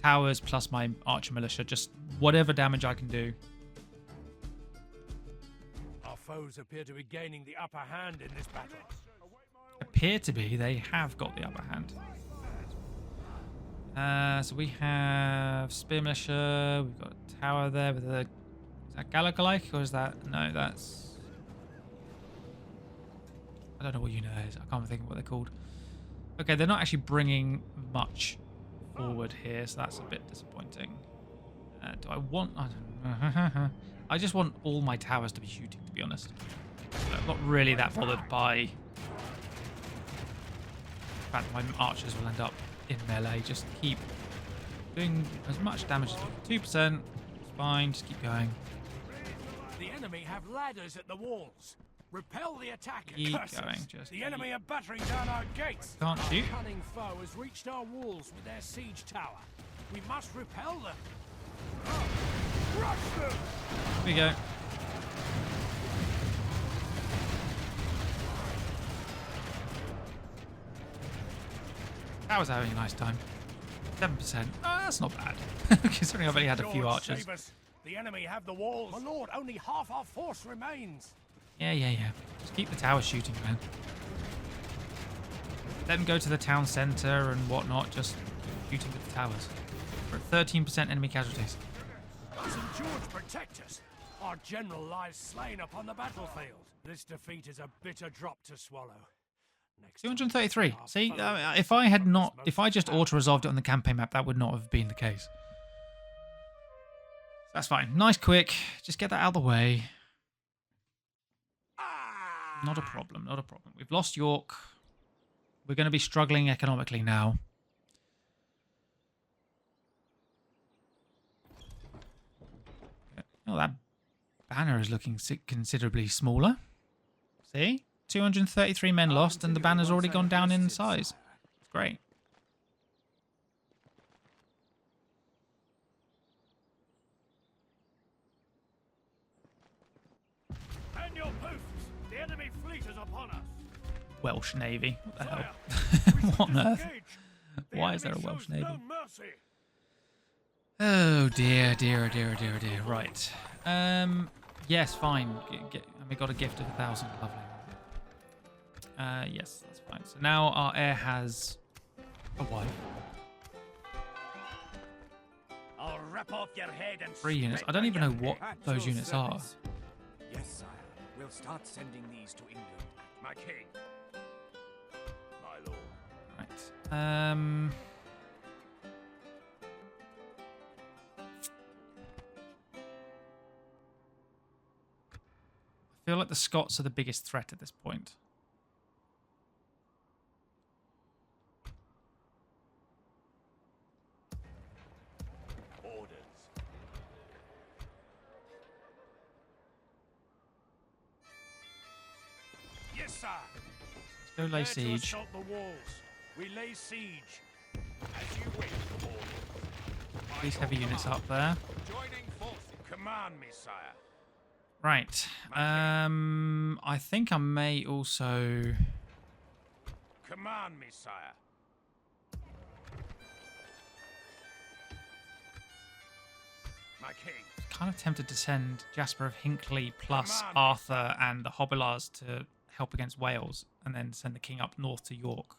[SPEAKER 1] Towers plus my archer militia, just whatever damage I can do.
[SPEAKER 2] Our foes appear to be gaining the upper hand in this battle.
[SPEAKER 1] Appear to be, they have got the upper hand. So we have spear militia, we've got a tower there with a... Is that Galagalik or is that... No, that's... I don't know what unit that is. I can't think of what they're called. Okay, they're not actually bringing much forward here, so that's a bit disappointing. Do I want... I don't know. I just want all my towers to be shooting, to be honest. I'm not really that bothered by... the fact that my archers will end up in melee. Just keep doing as much damage as possible. 2%. It's fine. Just keep going.
[SPEAKER 2] The enemy have ladders at the walls. Repel the attack.
[SPEAKER 1] Keep
[SPEAKER 2] curses.
[SPEAKER 1] going. Just
[SPEAKER 2] The enemy are battering down our gates.
[SPEAKER 1] Can't shoot.
[SPEAKER 2] Our cunning foe has reached our walls with their siege tower. We must repel them. Rush them.
[SPEAKER 1] Here we go. That was having a nice time. 7%. Oh, that's not bad. Considering I've only had a few
[SPEAKER 2] Lord,
[SPEAKER 1] archers.
[SPEAKER 2] save us. The enemy have the walls. My lord, only half our force remains.
[SPEAKER 1] Yeah. Just keep the towers shooting, man. Let them go to the town centre and whatnot, just shooting at the towers. We're at 13% enemy casualties.
[SPEAKER 2] St. George protect us. Our general lies slain upon the battlefield. This defeat is a bitter drop to swallow. Next
[SPEAKER 1] 233. See, if I just auto-resolved it on the campaign map, that would not have been the case. That's fine. Nice, quick. Just get that out of the way. Not a problem, not a problem. We've lost York. We're going to be struggling economically now. Oh, that banner is looking considerably smaller. See? 233 men lost and the banner's already gone down in size. It's great.
[SPEAKER 2] Man your posts! The enemy fleet is upon us!
[SPEAKER 1] Welsh Navy. What the hell?
[SPEAKER 2] Sire,
[SPEAKER 1] What on earth?
[SPEAKER 2] disengage. The
[SPEAKER 1] Why is there a
[SPEAKER 2] enemy
[SPEAKER 1] Welsh
[SPEAKER 2] shows
[SPEAKER 1] Navy?
[SPEAKER 2] no mercy.
[SPEAKER 1] Oh dear, dear, dear, dear, dear. Right. Yes, fine. And we got a gift of 1,000. Lovely. Yes, that's fine. So now our heir has a wife.
[SPEAKER 2] I'll rip off your head and
[SPEAKER 1] 3 units.
[SPEAKER 2] spit
[SPEAKER 1] I don't
[SPEAKER 2] on
[SPEAKER 1] even
[SPEAKER 2] your
[SPEAKER 1] know what
[SPEAKER 2] head.
[SPEAKER 1] those units are.
[SPEAKER 3] Yes, sire. We'll start sending these to England.
[SPEAKER 2] My king. My lord.
[SPEAKER 1] Right. I feel like the Scots are the biggest threat at this point.
[SPEAKER 2] Orders. Yes, sir.
[SPEAKER 1] Let's go lay
[SPEAKER 2] Prepare to
[SPEAKER 1] siege.
[SPEAKER 2] assault the walls. We lay siege. As you wish, orders.
[SPEAKER 1] These heavy units up there.
[SPEAKER 2] Joining forces. Command me, sire.
[SPEAKER 1] Right. I think I may also...
[SPEAKER 2] Command me, sire. My king.
[SPEAKER 1] kind of tempted to send Jasper of Hinckley plus
[SPEAKER 2] Come on.
[SPEAKER 1] Arthur and the Hobilars to help against Wales, and then send the king up north to York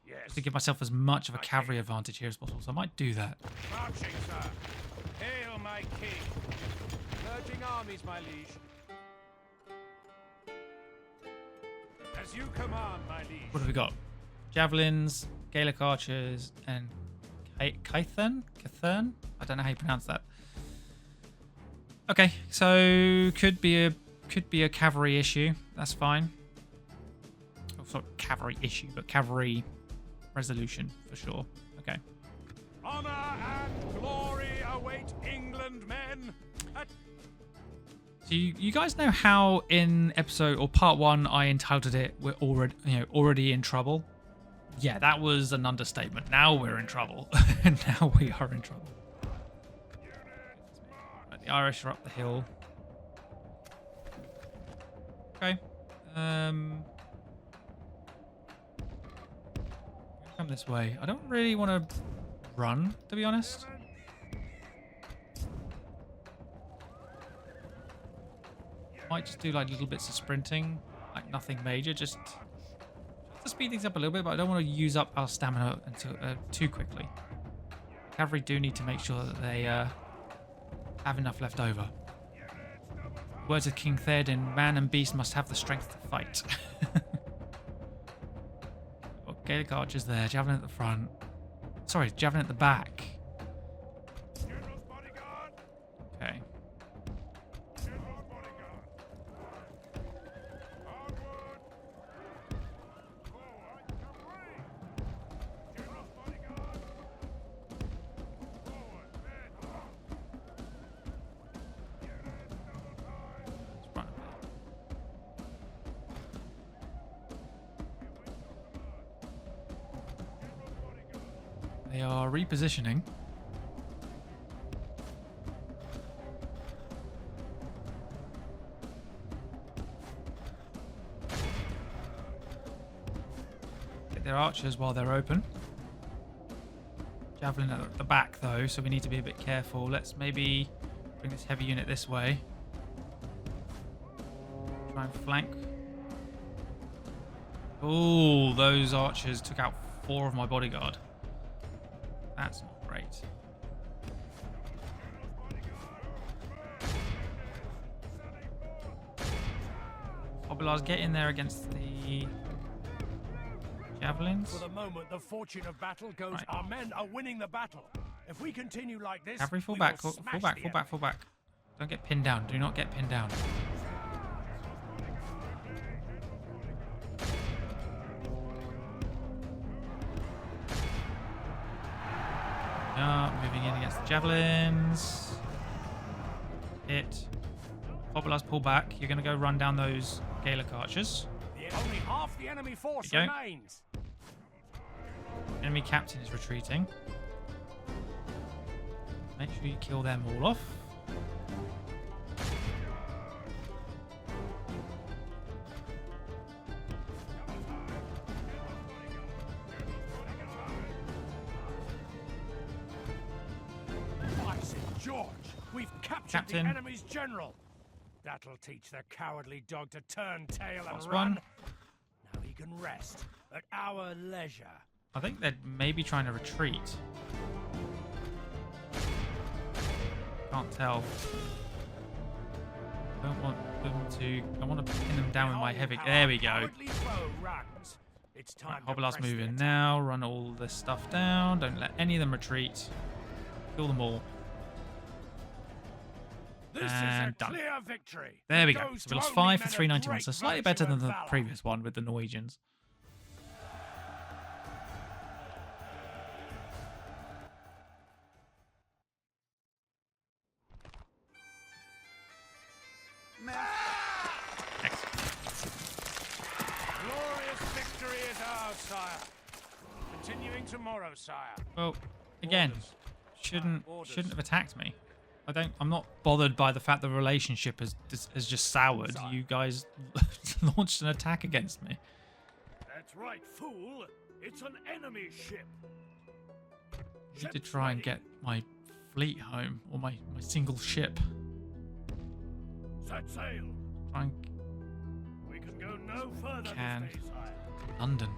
[SPEAKER 2] Yes.
[SPEAKER 1] to give myself as much of a
[SPEAKER 2] My
[SPEAKER 1] cavalry advantage here as possible. So I might do that.
[SPEAKER 2] Marching, sir. Hail, my king. Merging armies, my liege. As you command, my liege.
[SPEAKER 1] What have we got? Javelins, Gaelic archers, and Caithern? Caithern? I don't know how you pronounce that. Okay, so could be a cavalry issue. That's fine. Oh, sorry, cavalry issue, but cavalry resolution for sure. Okay.
[SPEAKER 2] Honor and glory await England, men.
[SPEAKER 1] So you guys know how in episode or part 1 I entitled it "We're already in trouble." Yeah, that was an understatement. Now we're in trouble. Now we are in trouble. Right, the Irish are up the hill. Okay. Come this way. I don't really want to run, to be honest. Might just do like little bits of sprinting, like nothing major, just to speed things up a little bit, but I don't want to use up our stamina until too quickly. Cavalry do need to make sure that they have enough left over. Words of King Theoden, man and beast must have the strength to fight. Well, Gaelic archers there, javelin at the front. Sorry, javelin at the back.
[SPEAKER 2] General's bodyguard.
[SPEAKER 1] Okay.
[SPEAKER 2] General's bodyguard. Onward. Forward. Cavalry. General's bodyguard. Forward, men.
[SPEAKER 1] Let's run a bit. They are repositioning. Get their archers while they're open. Javelin at the back though, so we need to be a bit careful. Let's maybe bring this heavy unit this way. Try and flank. Oh, those archers took out 4 of my bodyguard. That's not great. Hobilars, get in there against the javelins.
[SPEAKER 2] For the moment, the fortune of battle goes.
[SPEAKER 1] Right.
[SPEAKER 2] Our men are winning the battle. If we continue like this,
[SPEAKER 1] Cavalry, fall
[SPEAKER 2] we
[SPEAKER 1] back,
[SPEAKER 2] will
[SPEAKER 1] fall
[SPEAKER 2] smash
[SPEAKER 1] back,
[SPEAKER 2] the
[SPEAKER 1] fall back, fall back. Don't get pinned down. Do not get pinned down. Moving in against the javelins. Hit. Hobilars, pull back. You're going to go run down those Gaelic archers.
[SPEAKER 2] Only half the enemy force
[SPEAKER 1] There you go.
[SPEAKER 2] remains.
[SPEAKER 1] Enemy captain is retreating. Make sure you kill them all off.
[SPEAKER 2] George, we've captured
[SPEAKER 1] Captain.
[SPEAKER 2] the enemy's general. That'll teach the cowardly dog to turn tail and
[SPEAKER 1] Lost
[SPEAKER 2] run.
[SPEAKER 1] one.
[SPEAKER 2] Now he can rest at our leisure.
[SPEAKER 1] I think they're maybe trying to retreat. Can't tell. Don't want them to. I want to pin them down with my heavy. There we go.
[SPEAKER 2] Cowardly foe runs. It's time to
[SPEAKER 1] Hobble's
[SPEAKER 2] press
[SPEAKER 1] moving
[SPEAKER 2] their
[SPEAKER 1] now. Run all this stuff down. Don't let any of them retreat. Kill them all.
[SPEAKER 2] This
[SPEAKER 1] And
[SPEAKER 2] is a
[SPEAKER 1] done.
[SPEAKER 2] clear victory.
[SPEAKER 1] There we
[SPEAKER 2] It
[SPEAKER 1] go.
[SPEAKER 2] goes
[SPEAKER 1] So we
[SPEAKER 2] to
[SPEAKER 1] lost
[SPEAKER 2] only
[SPEAKER 1] 5 for
[SPEAKER 2] men of
[SPEAKER 1] 391. So
[SPEAKER 2] great
[SPEAKER 1] slightly
[SPEAKER 2] virtue
[SPEAKER 1] better than
[SPEAKER 2] and
[SPEAKER 1] the
[SPEAKER 2] valor.
[SPEAKER 1] previous one with the Norwegians.
[SPEAKER 2] Glorious victory is ours, sire. Continuing tomorrow, sire.
[SPEAKER 1] Well, again,
[SPEAKER 2] Orders.
[SPEAKER 1] shouldn't
[SPEAKER 2] Orders.
[SPEAKER 1] have attacked me. I'm not bothered by the fact the relationship has just soured.
[SPEAKER 2] Sire.
[SPEAKER 1] You guys launched an attack against me.
[SPEAKER 2] That's right, fool. It's an enemy ship.
[SPEAKER 1] I need to try and get my fleet home, or my single ship.
[SPEAKER 2] Set sail.
[SPEAKER 1] Try and
[SPEAKER 2] We can go no further
[SPEAKER 1] Can.
[SPEAKER 2] this day, sire.
[SPEAKER 1] London.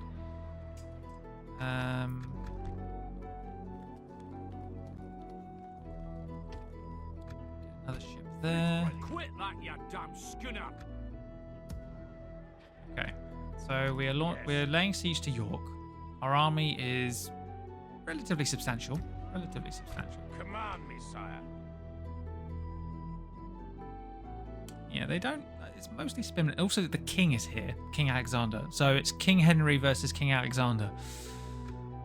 [SPEAKER 1] Another ship there.
[SPEAKER 2] Quit that, you damn schooner.
[SPEAKER 1] Okay, so we're laying siege to York. Our army is relatively substantial. Relatively substantial.
[SPEAKER 2] Command me, sire.
[SPEAKER 1] Yeah, they don't. It's mostly spin. Also, the king is here, King Alexander. So it's King Henry versus King Alexander.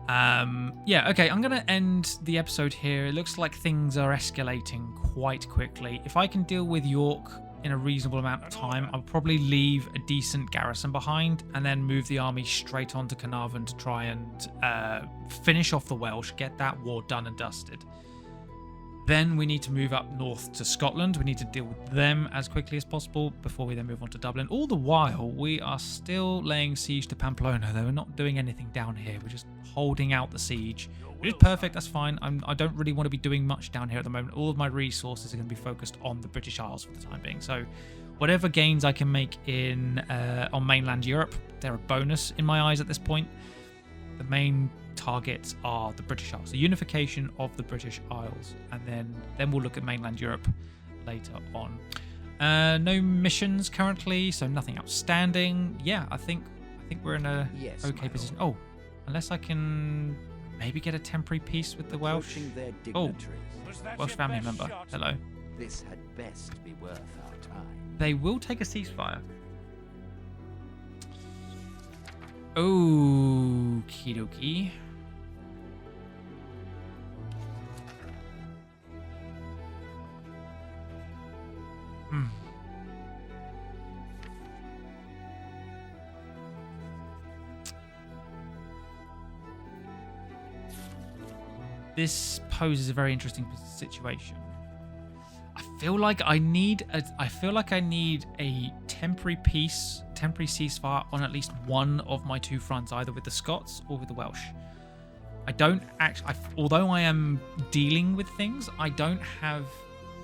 [SPEAKER 1] Yeah, okay, I'm going to end the episode here. It looks like things are escalating quite quickly. If I can deal with York in a reasonable amount of time, I'll probably leave a decent garrison behind and then move the army straight on to Carnarvon to try and finish off the Welsh, get that war done and dusted. Then we need to move up north to Scotland. We need to deal with them as quickly as possible before we then move on to Dublin. All the while, we are still laying siege to Pamplona, though we're not doing anything down here. We're just holding out the siege, which is perfect. That's fine. I don't really want to be doing much down here at the moment. All of my resources are going to be focused on the British Isles for the time being. So whatever gains I can make in on mainland Europe, they're a bonus in my eyes at this point. The main targets are the British Isles, the unification of the British Isles, and then we'll look at mainland Europe later on. No missions currently, so nothing outstanding. Yeah, I think we're in a okay position. Oh, unless I can maybe get a temporary peace with the Welsh.
[SPEAKER 3] Their
[SPEAKER 1] Oh,
[SPEAKER 3] dignitaries.
[SPEAKER 2] Was that
[SPEAKER 1] Welsh
[SPEAKER 2] your
[SPEAKER 1] family
[SPEAKER 2] best
[SPEAKER 1] member.
[SPEAKER 2] shot?
[SPEAKER 1] Hello.
[SPEAKER 3] This had best be worth our time.
[SPEAKER 1] They will take a ceasefire. Okie dokie. This poses a very interesting situation. I feel like I need a temporary peace, temporary ceasefire on at least one of my two fronts, either with the Scots or with the Welsh. I don't actually, although I am dealing with things, I don't have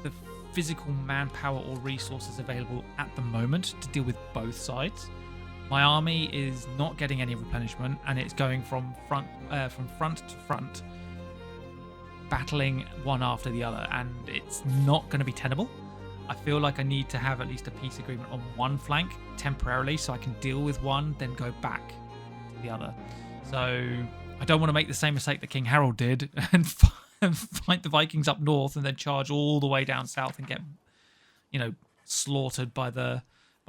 [SPEAKER 1] the physical manpower or resources available at the moment to deal with both sides. My army is not getting any replenishment, and it's going from front to front, battling one after the other, and it's not going to be tenable. I feel like I need to have at least a peace agreement on one flank temporarily so I can deal with one, then go back to the other. So I don't want to make the same mistake that King Harold did and fight the Vikings up north and then charge all the way down south and get, slaughtered by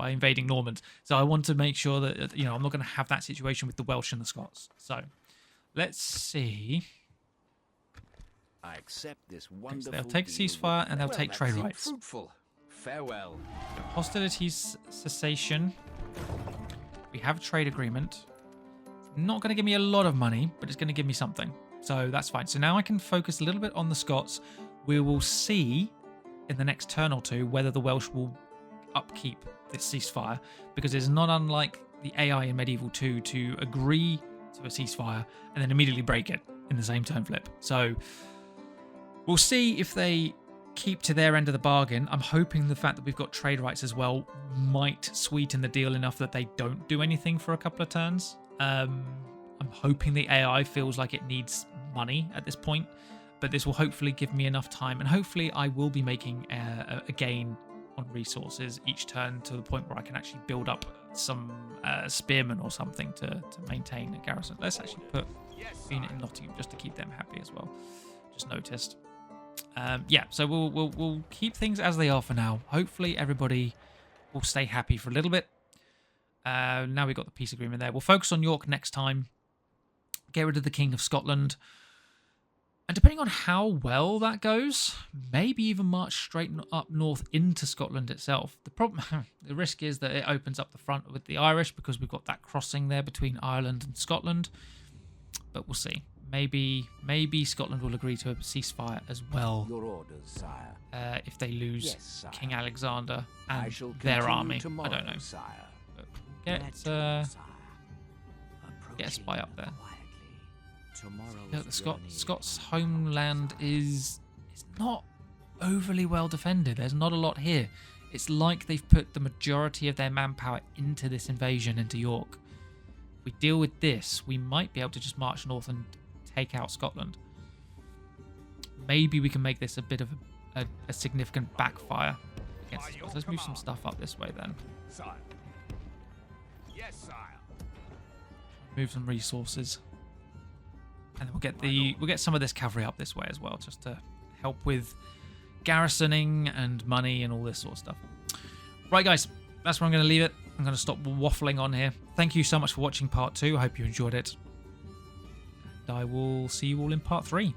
[SPEAKER 1] invading Normans. So I want to make sure that, I'm not going to have that situation with the Welsh and the Scots. So let's see.
[SPEAKER 3] I accept this
[SPEAKER 1] So
[SPEAKER 3] wonderful
[SPEAKER 1] they'll take
[SPEAKER 3] deal
[SPEAKER 1] ceasefire
[SPEAKER 3] with-
[SPEAKER 1] and they'll
[SPEAKER 3] Well,
[SPEAKER 1] take
[SPEAKER 3] that
[SPEAKER 1] trade
[SPEAKER 3] seemed
[SPEAKER 1] rights.
[SPEAKER 3] Fruitful. Farewell.
[SPEAKER 1] Hostilities cessation. We have a trade agreement. Not going to give me a lot of money, but it's going to give me something. So that's fine. So now I can focus a little bit on the Scots. We will see in the next turn or two whether the Welsh will upkeep this ceasefire, because it's not unlike the AI in Medieval 2 to agree to a ceasefire and then immediately break it in the same turn flip. So we'll see if they keep to their end of the bargain. I'm hoping the fact that we've got trade rights as well might sweeten the deal enough that they don't do anything for a couple of turns. I'm hoping the AI feels like it needs money at this point, but this will hopefully give me enough time, and hopefully I will be making a gain on resources each turn to the point where I can actually build up some spearmen or something to maintain a garrison. Let's actually put Phoenix in Nottingham just to keep them happy as well. Just noticed. Yeah, so we'll keep things as they are for now. Hopefully everybody will stay happy for a little bit. Now we've got the peace agreement there. We'll focus on York next time. Get rid of the King of Scotland. And depending on how well that goes, maybe even march straight up north into Scotland itself. The problem, the risk is that it opens up the front with the Irish because we've got that crossing there between Ireland and Scotland. But we'll see. Maybe Scotland will agree to a ceasefire as well.
[SPEAKER 3] Your orders, sire.
[SPEAKER 1] If they lose
[SPEAKER 3] Yes, sire.
[SPEAKER 1] King Alexander
[SPEAKER 3] I
[SPEAKER 1] and
[SPEAKER 3] shall
[SPEAKER 1] their
[SPEAKER 3] continue
[SPEAKER 1] army.
[SPEAKER 3] tomorrow,
[SPEAKER 1] I don't know.
[SPEAKER 3] Sire.
[SPEAKER 1] But get
[SPEAKER 3] Sire.
[SPEAKER 1] get a spy up there.
[SPEAKER 3] Tomorrow's
[SPEAKER 1] Yeah, the
[SPEAKER 3] journey
[SPEAKER 1] Scots'
[SPEAKER 3] is
[SPEAKER 1] homeland is not overly well defended. There's not a lot here. It's like they've put the majority of their manpower into this invasion into York. If we deal with this, we might be able to just march north and take out Scotland. Maybe we can make this a bit of a significant backfire against the Scots. Let's move some stuff up this way then.
[SPEAKER 2] Sire. Yes, sire.
[SPEAKER 1] Move some resources. And then we'll get some of this cavalry up this way as well, just to help with garrisoning and money and all this sort of stuff. Right, guys, that's where I'm going to leave it. I'm going to stop waffling on here. Thank you so much for watching part 2. I hope you enjoyed it. And I will see you all in part 3.